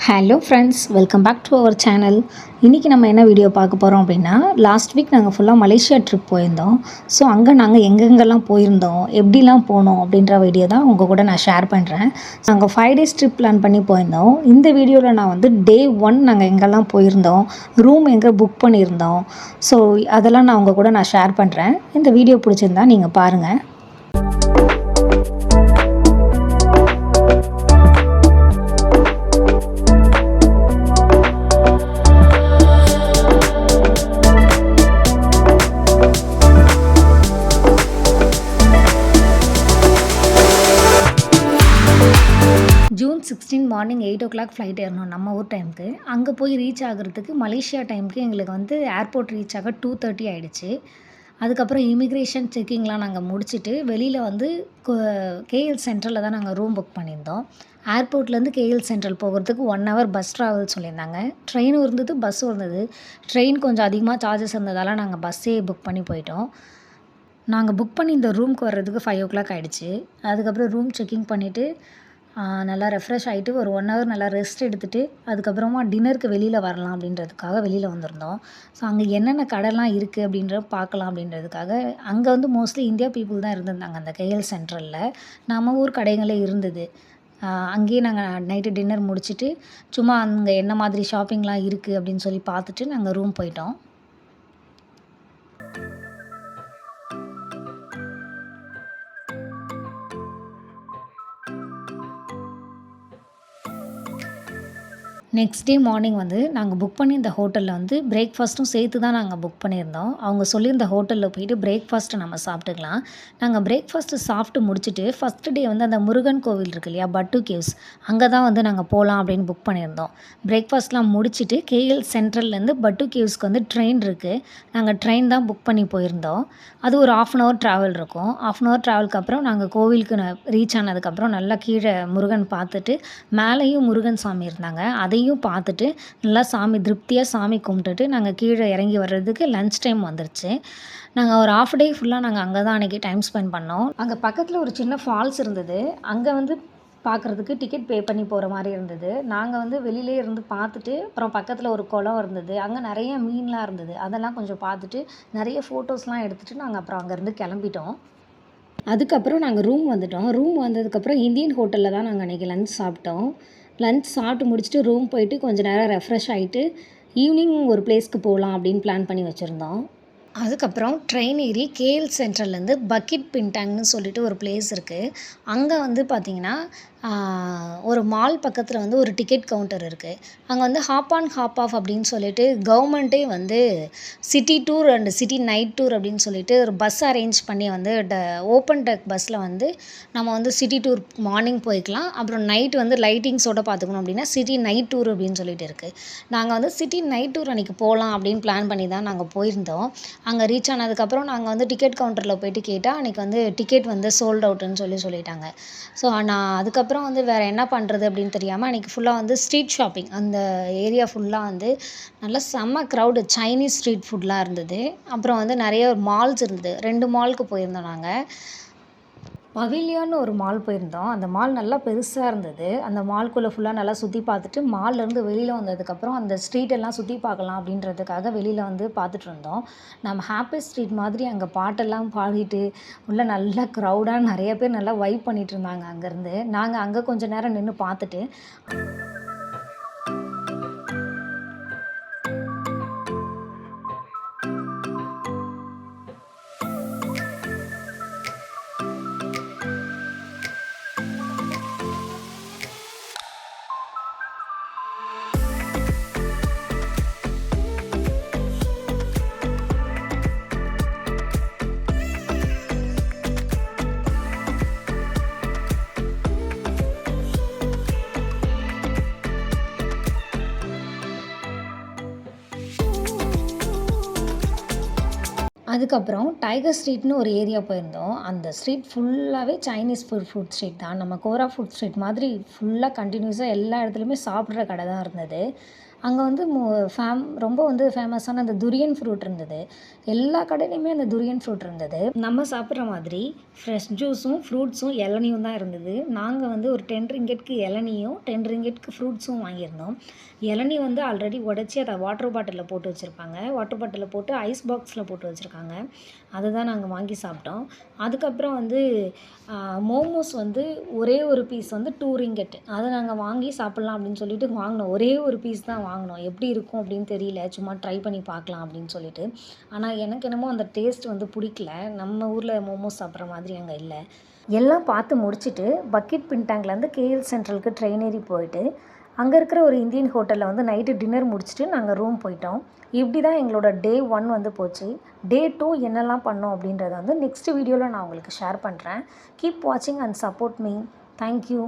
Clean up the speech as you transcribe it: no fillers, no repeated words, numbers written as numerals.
Hello friends, welcome back to our channel. இன்றைக்கி நம்ம என்ன வீடியோ பார்க்க போகிறோம் அப்படின்னா, லாஸ்ட் வீக் நாங்கள் ஃபுல்லாக மலேசியா ட்ரிப் போயிருந்தோம். ஸோ அங்கே நாங்கள் எங்கெங்கெல்லாம் போயிருந்தோம், எப்படிலாம் போனோம் அப்படின்ற வீடியோ தான் உங்கள் கூட நான் ஷேர் பண்ணுறேன். நாங்கள் 5 டேஸ் ட்ரிப் பிளான் பண்ணி போயிருந்தோம். இந்த வீடியோவில் நான் வந்து டே 1 நாங்கள் எங்கெல்லாம் போயிருந்தோம், ரூம் எங்கே புக் பண்ணியிருந்தோம், ஸோ அதெல்லாம் நான் உங்கள் கூட நான் ஷேர் பண்ணுறேன். இந்த வீடியோ பிடிச்சிருந்தா நீங்கள் பாருங்கள். ஜூன் 16 மார்னிங் 8 ஃப்ளைட் ஏறணும் நம்ம ஊர் டைமுக்கு. அங்கே போய் ரீச் ஆகிறதுக்கு மலேசியா டைமுக்கு எங்களுக்கு வந்து ஏர்போர்ட் ரீச் ஆக 2:30 ஆகிடுச்சு. அதுக்கப்புறம் இமிக்ரேஷன் செக்கிங்லாம் நாங்கள் முடிச்சுட்டு வெளியில் வந்து கேஎல் சென்ட்ரலில் தான் நாங்கள் ரூம் புக் பண்ணியிருந்தோம். ஏர்போர்ட்லேருந்து கேஎல் சென்ட்ரல் போகிறதுக்கு 1 ஹவர் பஸ் ட்ராவல் சொல்லியிருந்தாங்க. ட்ரெயினும் இருந்தது, பஸ்ஸும் இருந்தது. ட்ரெயின் கொஞ்சம் அதிகமாக சார்ஜஸ் இருந்ததால் நாங்கள் பஸ்ஸே புக் பண்ணி போயிட்டோம். நாங்கள் புக் பண்ணி இந்த ரூமுக்கு வர்றதுக்கு 5 ஆகிடுச்சு. அதுக்கப்புறம் ரூம் செக்கிங் பண்ணிவிட்டு நல்லா ரெஃப்ரெஷ் ஆகிட்டு ஒரு 1 ஹவர் நல்லா ரெஸ்ட் எடுத்துகிட்டு அதுக்கப்புறமா டின்னருக்கு வெளியில் வரலாம் அப்படின்றதுக்காக வெளியில் வந்திருந்தோம். ஸோ அங்கே என்னென்ன கடைலாம் இருக்குது அப்படின்றத பார்க்கலாம் அப்படின்றதுக்காக. அங்கே வந்து மோஸ்ட்லி இந்தியா பீப்புள் தான் இருந்திருந்தாங்க அந்த கேஎல் சென்ட்ரலில். நம்ம ஊர் கடைகளே இருந்தது. அங்கேயே நாங்கள் நைட்டு டின்னர் முடிச்சுட்டு சும்மா அங்கே என்ன மாதிரி ஷாப்பிங்லாம் இருக்குது அப்படின்னு சொல்லி பார்த்துட்டு நாங்கள் ரூம் போயிட்டோம். நெக்ஸ்ட் டே மார்னிங் வந்து நாங்கள் புக் பண்ணியிருந்த ஹோட்டலில் வந்து பிரேக்ஃபாஸ்ட்டும் சேர்த்து தான் நாங்கள் புக் பண்ணியிருந்தோம். அவங்க சொல்லியிருந்த ஹோட்டலில் போயிட்டு பிரேக்ஃபாஸ்ட்டை நம்ம சாப்பிட்டுக்கலாம். நாங்கள் பிரேக்ஃபாஸ்ட்டு சாப்பிட்டு முடிச்சுட்டு ஃபஸ்ட்டு டே வந்து அந்த முருகன் கோவில் இருக்கு இல்லையா, பட்டு கேவ்ஸ், அங்கே தான் வந்து நாங்கள் போகலாம் அப்படின்னு புக் பண்ணியிருந்தோம். பிரேக்ஃபாஸ்ட்லாம் முடிச்சுட்டு கேஎல் சென்ட்ரல்லேருந்து பட்டு கேவ்ஸ்க்கு வந்து ட்ரெயின் இருக்குது. நாங்கள் ட்ரெயின் தான் புக் பண்ணி போயிருந்தோம். அது ஒரு 1/2 hour ட்ராவல் இருக்கும். 1/2 hour ட்ராவலுக்கு அப்புறம் நாங்கள் கோவிலுக்கு ரீச் ஆனதுக்கப்புறம் நல்லா கீழே முருகன் பார்த்துட்டு மேலேயும் முருகன் சாமி இருந்தாங்க, அதையும் பார்த்துட்டு நல்லா திருப்தியாக சாமி கும்பிட்டுட்டு நாங்கள் கீழே இறங்கி வர்றதுக்கு லன்ச் டைம் வந்துருச்சு. நாங்கள் ஒரு 1/2 day ஃபுல்லாக நாங்கள் அங்கே தான் அன்றைக்கி டைம் ஸ்பெண்ட் பண்ணோம். அங்கே பக்கத்தில் ஒரு சின்ன ஃபால்ஸ் இருந்தது. அங்கே வந்து பார்க்குறதுக்கு டிக்கெட் பே பண்ணி போகிற மாதிரி இருந்தது. நாங்கள் வந்து வெளியிலே இருந்து பார்த்துட்டு அப்புறம் பக்கத்தில் ஒரு குளம் இருந்தது, அங்கே நிறைய மீன்லாம் இருந்தது, அதெல்லாம் கொஞ்சம் பார்த்துட்டு நிறைய ஃபோட்டோஸ்லாம் எடுத்துகிட்டு நாங்கள் அப்புறம் அங்கேருந்து கிளம்பிட்டோம். அதுக்கப்புறம் நாங்கள் ரூம் வந்துட்டோம். ரூம் வந்ததுக்கப்புறம் இந்தியன் ஹோட்டலில் தான் நாங்கள் அன்றைக்கி லன்ச் சாப்பிட்டோம். லன்ச் சாப்பிட்டு முடிச்சுட்டு ரூம் போயிட்டு கொஞ்சம் நேரம் ரெஃப்ரெஷ் ஆகிட்டு ஈவினிங் ஒரு பிளேஸ்க்கு போகலாம் அப்படின்னு பிளான் பண்ணி வச்சுருந்தோம். அதுக்கப்புறம் ட்ரெயின் ஏறி கேஎல் சென்ட்ரல்லேருந்து பக்கெட் பின்டாங்னு சொல்லிட்டு ஒரு பிளேஸ் இருக்குது. அங்கே வந்து பார்த்திங்கன்னா ஒரு மால் பக்கத்தில் வந்து ஒரு டிக்கெட் கவுண்டர் இருக்குது. அங்கே வந்து ஹாப் ஆன் ஹாப் ஆஃப் அப்படின்னு சொல்லிட்டு கவர்மெண்ட்டே வந்து city tour and city night tour அப்படின்னு சொல்லிட்டு ஒரு பஸ் அரேஞ்ச் பண்ணி வந்து ஓப்பன் டெக் பஸ்ஸில் வந்து நம்ம வந்து சிட்டி டூர் மார்னிங் போய்க்கலாம். அப்புறம் நைட் வந்து லைட்டிங்ஸோடு பார்த்துக்கணும் அப்படின்னா சிட்டி நைட் டூர் அப்படின்னு சொல்லிட்டு இருக்குது. நாங்கள் வந்து சிட்டி நைட் டூர் அன்றைக்கி போகலாம் அப்படின்னு பிளான் பண்ணி தான் நாங்கள் போயிருந்தோம். அங்கே ரீச் ஆனதுக்கப்புறம் நாங்கள் வந்து டிக்கெட் கவுண்டரில் போய்ட்டு கேட்டால் அன்றைக்கி வந்து டிக்கெட் வந்து சோல்ட் அவுட்டுன்னு சொல்லிட்டாங்க. ஸோ நான் அதுக்கப்புறம் வந்து வேறு என்ன பண்ணுறது அப்படின்னு தெரியாமல் அன்றைக்கி ஃபுல்லாக வந்து ஸ்ட்ரீட் ஷாப்பிங், அந்த ஏரியா ஃபுல்லாக வந்து நல்லா செம்ம க்ரௌடு, சைனீஸ் ஸ்ட்ரீட் ஃபுட்லாம் இருந்தது. அப்புறம் வந்து நிறைய மால்ஸ் இருந்தது. 2 மாலுக்கு போயிருந்தோம் நாங்கள். பவிலியான்னு ஒரு மால் போயிருந்தோம். அந்த மால் நல்லா பெருசாக இருந்தது. அந்த மால்குள்ளே ஃபுல்லாக நல்லா சுற்றி பார்த்துட்டு மால்லேருந்து வெளியில் வந்ததுக்கப்புறம் அந்த ஸ்ட்ரீட்டெல்லாம் சுற்றி பார்க்கலாம் அப்படின்றதுக்காக வெளியில் வந்து பார்த்துட்டு இருந்தோம். நம்ம ஹாப்பி ஸ்ட்ரீட் மாதிரி அங்கே பாட்டெல்லாம் பாடிட்டு உள்ள நல்லா க்ரௌடாக நிறைய பேர் நல்லா வைப் பண்ணிகிட்டு இருந்தாங்க. அங்கேருந்து நாங்கள் அங்கே கொஞ்சம் நேரம் நின்று பார்த்துட்டு அதுக்கப்புறம் டைகர் ஸ்ட்ரீட்னு ஒரு ஏரியா போயிருந்தோம். அந்த ஸ்ட்ரீட் ஃபுல்லாகவே சைனீஸ் ஃபுட் ஸ்ட்ரீட் தான். நம்ம கோரா ஃபுட் ஸ்ட்ரீட் மாதிரி ஃபுல்லாக கண்டினியூஸாக எல்லா இடத்துலையுமே சாப்பிட்ற கடை தான் இருந்தது. அங்கே வந்து ரொம்ப வந்து ஃபேமஸான அந்த துரியன் ஃப்ரூட் இருந்தது. எல்லா கடையிலையுமே அந்த துரியன் ஃப்ரூட் இருந்தது. நம்ம சாப்பிட்ற மாதிரி ஃப்ரெஷ் ஜூஸும், ஃப்ரூட்ஸும், இளநியும் தான் இருந்தது. நாங்கள் வந்து ஒரு 10 ரிங்கெட்க்கு இளநியும், 10 ரிங்கெட்க்கு ஃப்ரூட்ஸும் வாங்கியிருந்தோம். இளநீ வந்து ஆல்ரெடி உடைச்சி அதை வாட்டர் பாட்டிலில் போட்டு வச்சுருப்பாங்க. வாட்டர் பாட்டிலில் போட்டு ஐஸ் பாக்ஸில் போட்டு வச்சுருக்காங்க. அதுதான் நாங்கள் வாங்கி சாப்பிட்டோம். அதுக்கப்புறம் வந்து மோமோஸ் வந்து ஒரே ஒரு பீஸ் வந்து 2 ரிங்கெட். அதை நாங்கள் வாங்கி சாப்பிட்லாம் அப்படின்னு சொல்லிட்டு வாங்கினோம். ஒரே ஒரு பீஸ் தான் வாங்கினோம். எப்படி இருக்கும் அப்படின்னு தெரியல. சும்மா ட்ரை பண்ணி பார்க்கலாம் அப்படின்னு சொல்லிட்டு. ஆனால் எனக்கு என்னமோ அந்த டேஸ்ட் வந்து பிடிக்கல. நம்ம ஊரில் மோமோஸ் சாப்பிட்ற மாதிரி அங்கே இல்லை. எல்லாம் பார்த்து முடிச்சுட்டு பக்கெட் பின்டாங்லேருந்து கேஎல் சென்ட்ரலுக்கு ட்ரெயின் ஏறி போயிட்டு அங்கே இருக்கிற ஒரு இந்தியன் ஹோட்டலில் வந்து நைட்டு டின்னர் முடிச்சுட்டு நாங்கள் ரூம் போயிட்டோம். இப்படி தான் எங்களோட டே 1 வந்து போச்சு. டே 2 என்னெல்லாம் பண்ணோம் அப்படின்றத வந்து நெக்ஸ்ட் வீடியோவில் நான் உங்களுக்கு ஷேர் பண்ணுறேன். கீப் வாட்சிங் அண்ட் சப்போர்ட் மீ. தேங்க்யூ.